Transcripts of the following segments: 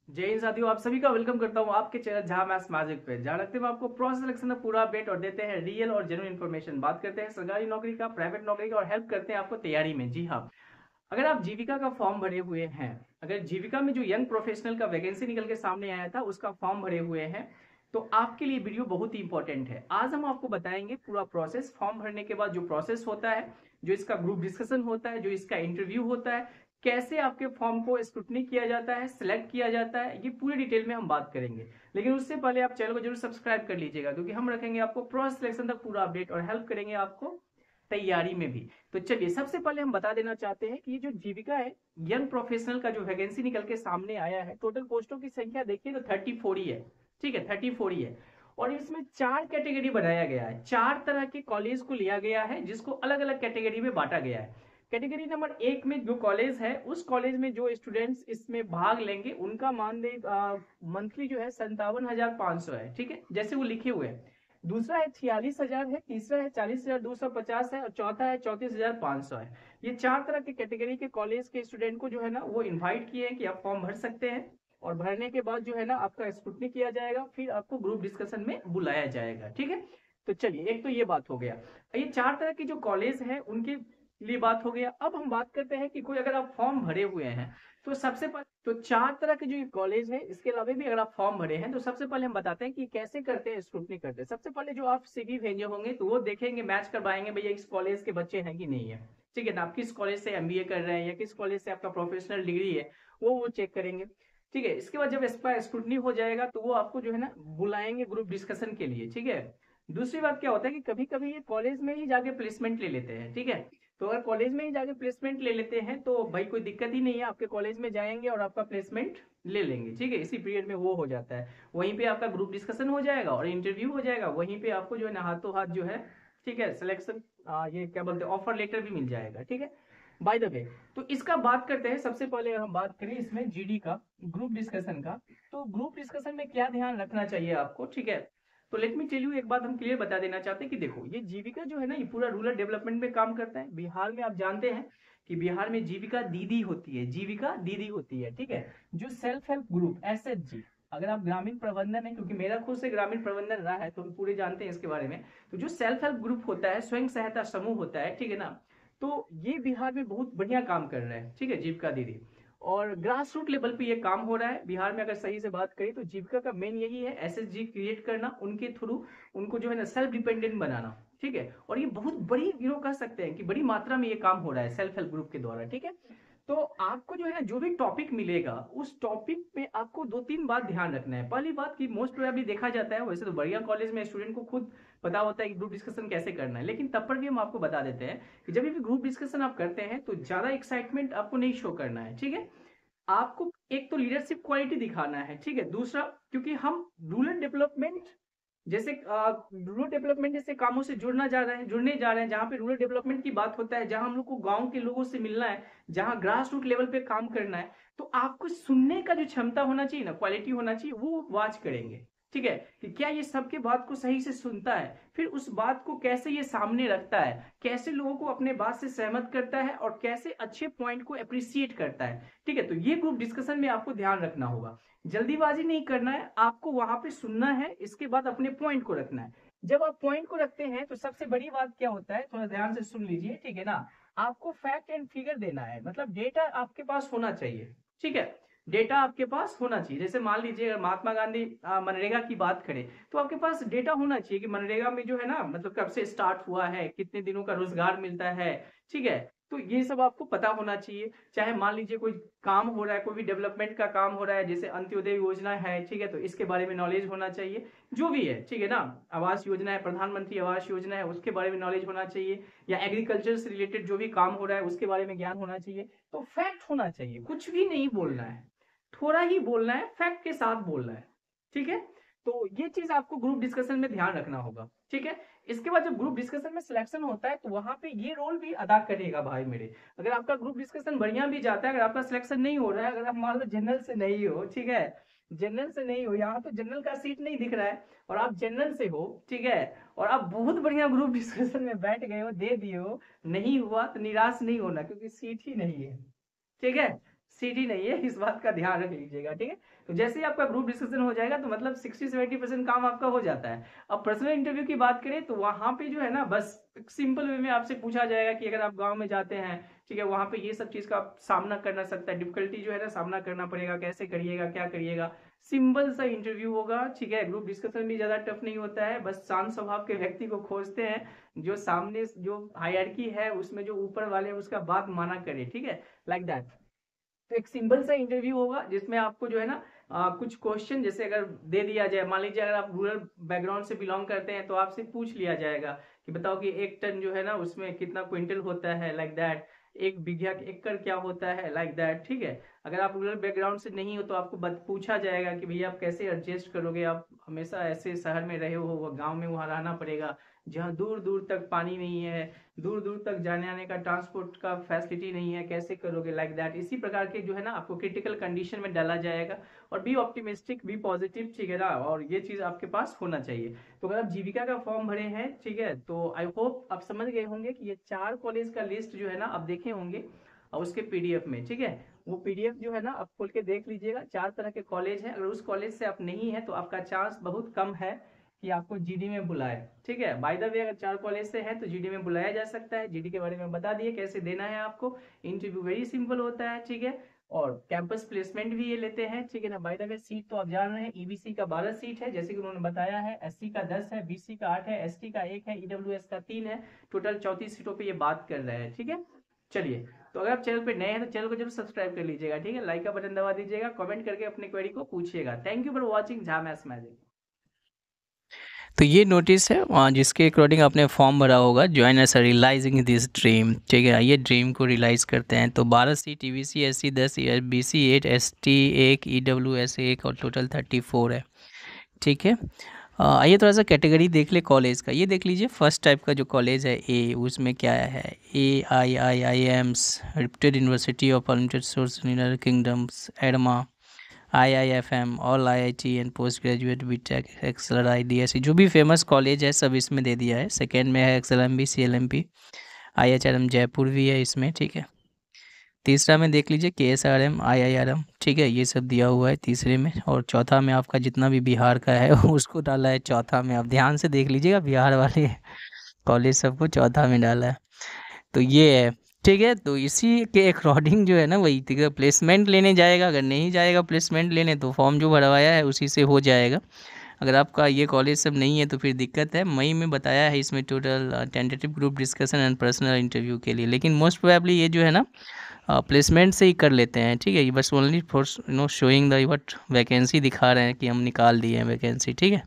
जय हिंद साथियों, आप सभी का वेलकम करता हूं आपके चैनल जहां मैथ्स मैजिक पे। जहां रखते हैं आपको प्रोसेस सिलेक्शन का पूरा अपडेट और देते हैं रियल और जेन्युइन इन्फॉर्मेशन। बात करते हैं सरकारी नौकरी का, प्राइवेट नौकरी का और हेल्प करते हैं आपको तैयारी में। जी हाँ, अगर आप जीविका का फॉर्म भरे हुए हैं, अगर जीविका में जो यंग प्रोफेशनल का वैकेंसी निकल के सामने आया था उसका फॉर्म भरे हुए हैं, तो आपके लिए वीडियो बहुत ही इंपॉर्टेंट है। आज हम आपको बताएंगे पूरा प्रोसेस, फॉर्म भरने के बाद जो प्रोसेस होता है, जो इसका ग्रुप डिस्कशन होता है, जो इसका इंटरव्यू होता है, कैसे आपके फॉर्म को स्क्रूटनी किया जाता है, सिलेक्ट किया जाता है, ये पूरी डिटेल में हम बात करेंगे। लेकिन उससे पहले आप चैनल को जरूर सब्सक्राइब कर लीजिएगा, क्योंकि हम रखेंगे आपको प्रोसेस सिलेक्शन तक पूरा अपडेट और हेल्प करेंगे आपको तैयारी में भी। तो चलिए, सबसे पहले हम बता देना चाहते हैं कि ये जो जीविका है, यंग प्रोफेशनल का जो वैकेंसी निकल के सामने आया है, टोटल पोस्टों की संख्या देखिए तो 34 ही है। ठीक है, 34 ही है। और इसमें 4 कैटेगरी बनाया गया है, 4 तरह के कॉलेज को लिया गया है, जिसको अलग अलग कैटेगरी में बांटा गया है। कैटेगरी नंबर 1 में जो कॉलेज है, उस कॉलेज में जो स्टूडेंट्स इसमें भाग लेंगे उनका मानदेय मंथली जो है 57,500 है। ठीक है, जैसे वो लिखे हुए हैं। दूसरा है 46,000 है, तीसरा है 40,250 है और चौथा है 34,500 है। ये 4 तरह के कैटेगरी के कॉलेज के स्टूडेंट को जो है ना वो इनवाइट किए हैं कि आप फॉर्म भर सकते हैं। और भरने के बाद जो है ना आपका स्क्रूटनी किया जाएगा, फिर आपको ग्रुप डिस्कशन में बुलाया जाएगा। ठीक है, तो चलिए, एक तो ये बात हो गया। ये 4 तरह के जो कॉलेज हैं उनके लिए बात हो गया। अब हम बात करते हैं कि कोई अगर आप फॉर्म भरे हुए हैं, तो सबसे पहले तो 4 तरह के जो कॉलेज है, इसके अलावा भी अगर आप फॉर्म भरे हैं, तो सबसे पहले हम बताते हैं कि कैसे करते हैं, स्क्रूटनी करते हैं। सबसे पहले जो आप सीवी भेजे होंगे तो वो देखेंगे, मैच करवाएंगे भैया इस कॉलेज के बच्चे हैं कि नहीं है। ठीक है ना, आप किस कॉलेज से एमबीए कर रहे हैं या किस कॉलेज से आपका प्रोफेशनल डिग्री है, वो चेक करेंगे। ठीक है, इसके बाद जब इसका स्क्रूटनी हो जाएगा तो वो आपको जो है ना बुलाएंगे ग्रुप डिस्कशन के लिए। ठीक है, दूसरी बात क्या होता है कि कभी कभी ये कॉलेज में ही जाके प्लेसमेंट ले लेते हैं। ठीक है, तो अगर कॉलेज में ही जाके प्लेसमेंट ले लेते हैं तो भाई कोई दिक्कत ही नहीं है, आपके कॉलेज में जाएंगे और आपका प्लेसमेंट ले लेंगे। ठीक है, इसी पीरियड में वो हो जाता है, वहीं पे आपका ग्रुप डिस्कशन हो जाएगा और इंटरव्यू हो जाएगा, वहीं पे आपको जो है ना हाथों हाथ जो है, ठीक है, सिलेक्शन, ये क्या बोलते हैं, ऑफर लेटर भी मिल जाएगा। ठीक है, बाय द वे, तो इसका बात करते हैं। सबसे पहले हम बात करें इसमें जीडी का, ग्रुप डिस्कशन का। तो ग्रुप डिस्कशन में क्या ध्यान रखना चाहिए आपको, ठीक है, तो लेट मी टेल यू, एक बात हम क्लियर बता देना चाहते हैं कि देखो, ये जीविका जो है ना, ये पूरा रूरल डेवलपमेंट में काम करता है। बिहार में आप जानते हैं कि बिहार में जीविका दीदी होती है, जीविका दीदी होती है। ठीक है, जो सेल्फ हेल्प ग्रुप एसएचजी, अगर आप ग्रामीण प्रबंधन है, क्योंकि मेरा खुद से ग्रामीण प्रबंधन रहा है तो हम पूरे जानते हैं इसके बारे में। तो जो सेल्फ हेल्प ग्रुप होता है, स्वयं सहायता समूह होता है, ठीक है ना, तो ये बिहार में बहुत बढ़िया काम कर रहे हैं। ठीक है, जीविका दीदी, और ग्रास रूट लेवल पे ये काम हो रहा है बिहार में। अगर सही से बात करें तो जीविका का मेन यही है, एसएचजी क्रिएट करना, उनके थ्रू उनको जो है ना सेल्फ डिपेंडेंट बनाना। ठीक है, और ये बहुत बड़ी कह सकते हैं कि बड़ी मात्रा में ये काम हो रहा है सेल्फ हेल्प ग्रुप के द्वारा। ठीक है, तो आपको जो है ना जो भी टॉपिक मिलेगा, उस टॉपिक पे आपको 2-3 बात ध्यान रखना है। पहली बात कि मोस्ट प्रोबेबली देखा जाता है, वैसे तो बढ़िया कॉलेज में स्टूडेंट को खुद पता होता है कि ग्रुप डिस्कशन कैसे करना है, लेकिन तब पर भी हम आपको बता देते हैं कि जब भी ग्रुप डिस्कशन आप करते हैं तो ज्यादा एक्साइटमेंट आपको नहीं शो करना है। ठीक है, आपको एक तो लीडरशिप क्वालिटी दिखाना है। ठीक है, दूसरा, क्योंकि हम रूरल डेवलपमेंट जैसे कामों से जुड़ने जा रहे हैं, जहां पे रूरल डेवलपमेंट की बात होता है, जहां हम लोग को गांव के लोगों से मिलना है, जहां ग्रास रूट लेवल पे काम करना है, तो आपको सुनने का जो क्षमता होना चाहिए ना, क्वालिटी होना चाहिए, वो वॉच करेंगे। ठीक है, कि क्या ये सबके बात को सही से सुनता है, फिर उस बात को कैसे ये सामने रखता है, कैसे लोगों को अपने बात से सहमत करता है और कैसे अच्छे पॉइंट को अप्रिशिएट करता है। ठीक है, तो ये ग्रुप डिस्कशन में आपको ध्यान रखना होगा। जल्दीबाजी नहीं करना है, आपको वहां पे सुनना है, इसके बाद अपने पॉइंट को रखना है। जब आप पॉइंट को रखते हैं तो सबसे बड़ी बात क्या होता है, थोड़ा ध्यान से सुन लीजिए। ठीक है ना, आपको फैक्ट एंड फिगर देना है, मतलब डेटा आपके पास होना चाहिए। ठीक है, डेटा आपके पास होना चाहिए। जैसे मान लीजिए अगर महात्मा गांधी मनरेगा की बात करें, तो आपके पास डेटा होना चाहिए कि मनरेगा में जो है ना, मतलब कब से स्टार्ट हुआ है, कितने दिनों का रोजगार मिलता है। ठीक है, तो ये सब आपको पता होना चाहिए। चाहे मान लीजिए कोई काम हो रहा है, कोई भी डेवलपमेंट का काम हो रहा है, जैसे अंत्योदय योजना है, ठीक है, तो इसके बारे में नॉलेज होना चाहिए। जो भी है, ठीक है ना, आवास योजना है, प्रधानमंत्री आवास योजना है, उसके बारे में नॉलेज होना चाहिए, या एग्रीकल्चर से रिलेटेड जो भी काम हो रहा है उसके बारे में ज्ञान होना चाहिए। तो फैक्ट होना चाहिए, कुछ भी नहीं बोलना है, थोड़ा ही बोलना है, फैक्ट के साथ बोलना है। ठीक है, तो ये चीज आपको ग्रुप डिस्कशन में ध्यान रखना होगा। ठीक है, इसके बाद जब ग्रुप डिस्कशन में सिलेक्शन होता है तो वहां पे ये रोल भी अदा करेगा भाई मेरे। अगर आपका ग्रुप डिस्कशन बढ़िया भी जाता है, अगर आपका सिलेक्शन नहीं हो रहा है, अगर आप मान लो जनरल से नहीं हो, ठीक है, जनरल से नहीं हो, यहाँ तो जनरल का सीट नहीं दिख रहा है और आप जनरल से हो, ठीक है, और आप बहुत बढ़िया ग्रुप डिस्कशन में बैठ गए हो, दे दिए हो, नहीं हुआ तो निराश नहीं होना, क्योंकि सीट ही नहीं है। ठीक है, सीट ही नहीं है, इस बात का ध्यान रख लीजिएगा, ठीक है। तो जैसे ही आपका ग्रुप डिस्कशन हो जाएगा तो मतलब 60-70% काम आपका हो जाता है। अब पर्सनल इंटरव्यू की बात करें तो वहां पे जो है ना, बस सिंपल वे में आपसे पूछा जाएगा कि अगर आप गांव में जाते हैं, ठीक है, वहां पे ये सब चीज का सामना करना सकता है, डिफिकल्टी जो है ना सामना करना पड़ेगा, कैसे करिएगा, क्या करिएगा। सिंपल सा इंटरव्यू होगा, ठीक है। ग्रुप डिस्कशन भी ज्यादा टफ नहीं होता है, बस शांत स्वभाव के व्यक्ति को खोजते हैं जो सामने जो हायरार्की है उसमें जो ऊपर वाले हैं उसका बात माना करे, ठीक है, लाइक दैट। तो एक सिंपल सा इंटरव्यू होगा जिसमें आपको जो है ना कुछ क्वेश्चन जैसे अगर दे दिया जाए, मान लीजिए अगर आप रूरल बैकग्राउंड से बिलोंग करते हैं तो आपसे पूछ लिया जाएगा कि बताओ कि 1 टन जो है ना उसमें कितना क्विंटल होता है, लाइक दैट। 1 बीघा एकड़ क्या होता है, लाइक दैट, ठीक है। अगर आप रूरल बैकग्राउंड से नहीं हो तो आपको पूछा जाएगा कि भैया आप कैसे एडजस्ट करोगे, आप हमेशा ऐसे शहर में रहे हो, गाँव में वहाँ रहना पड़ेगा जहाँ दूर दूर तक पानी नहीं है, दूर दूर तक जाने आने का ट्रांसपोर्ट का फैसिलिटी नहीं है, कैसे करोगे, लाइक दैट। इसी प्रकार के जो है ना आपको क्रिटिकल कंडीशन में डाला जाएगा। और बी ऑप्टिमिस्टिक, बी पॉजिटिव, ठीक है ना, और ये चीज आपके पास होना चाहिए। तो अगर आप जीविका का फॉर्म भरे हैं, ठीक है, तो आई होप आप समझ गए होंगे कि ये 4 कॉलेज का लिस्ट जो है ना आप देखे होंगे और उसके पीडीएफ में, ठीक है। वो पीडीएफ जो है ना आप खोल के देख लीजिएगा, 4 तरह के कॉलेज हैं। अगर उस कॉलेज से आप नहीं है तो आपका चांस बहुत कम है कि आपको जीडी में बुलाए, ठीक है। बाय द वे अगर 4 कॉलेज से है तो जीडी में बुलाया जा सकता है। जीडी के बारे में बता दिए कैसे देना है आपको। इंटरव्यू वेरी सिंपल होता है, ठीक है। और कैंपस प्लेसमेंट भी ये लेते हैं, ठीक है ना। बाय द वे सीट तो आप जान रहे हैं, ईबीसी का 12 सीट है जैसे कि उन्होंने बताया है, एससी का 10 है, बीसी का 8 है, एसटी का 1 है, ईडब्ल्यूएस का 3 है। टोटल 34 सीटों पे ये बात कर रहे हैं, ठीक है। चलिए, तो अगर आप चैनल पे नए हैं तो चैनल को जरूर सब्सक्राइब कर लीजिएगा, ठीक है। लाइक का बटन दबा दीजिएगा, कमेंट करके अपनी क्वेरी को पूछिएगा। Thank you for watching Jha maths magic. तो ये नोटिस है जिसके अकॉर्डिंग आपने फॉर्म भरा होगा, join us realising this dream, ठीक है। ये ड्रीम को रियलाइज करते हैं। तो 12 seat, TVC SC 10, BC 8, ST 1, EWS 1 और टोटल 34 है, ठीक है। आइए थोड़ा सा कैटेगरी देख ले कॉलेज का। ये देख लीजिए फर्स्ट टाइप का जो कॉलेज है ए, उसमें क्या है, AIIIMs, reputed university of unlimited source United Kingdoms, एडमा, IIFM, all IIT and post graduate BTech, एक्सेलर, IDSE, जो भी फेमस कॉलेज है सब इसमें दे दिया है। सेकेंड में है XLMB, CLMP, IHRM जयपुर भी है इसमें, ठीक है। तीसरा में देख लीजिए KSRM, IIRM, ठीक है, ये सब दिया हुआ है तीसरे में। और चौथा में आपका जितना भी बिहार का है उसको डाला है चौथा में। आप ध्यान से देख लीजिएगा, बिहार वाले कॉलेज सबको चौथा में डाला है। तो ये है, ठीक है। तो इसी के अकॉर्डिंग जो है ना वही प्लेसमेंट लेने जाएगा। अगर नहीं जाएगा प्लेसमेंट लेने तो फॉर्म जो भरवाया है उसी से हो जाएगा। अगर आपका ये कॉलेज सब नहीं है तो फिर दिक्कत है। मई में बताया है इसमें total tentative group discussion and personal interview के लिए, लेकिन मोस्ट प्रोबेबली ये जो है ना प्लेसमेंट से ही कर लेते हैं, ठीक है। ये बस only for showing the what vacancy दिखा रहे हैं कि हम निकाल दिए हैं वैकेंसी, ठीक है।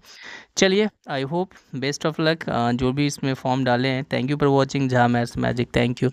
चलिए, I hope best of luck जो भी इसमें फॉर्म डाले हैं। Thank you for watching Jha maths magic, thank you.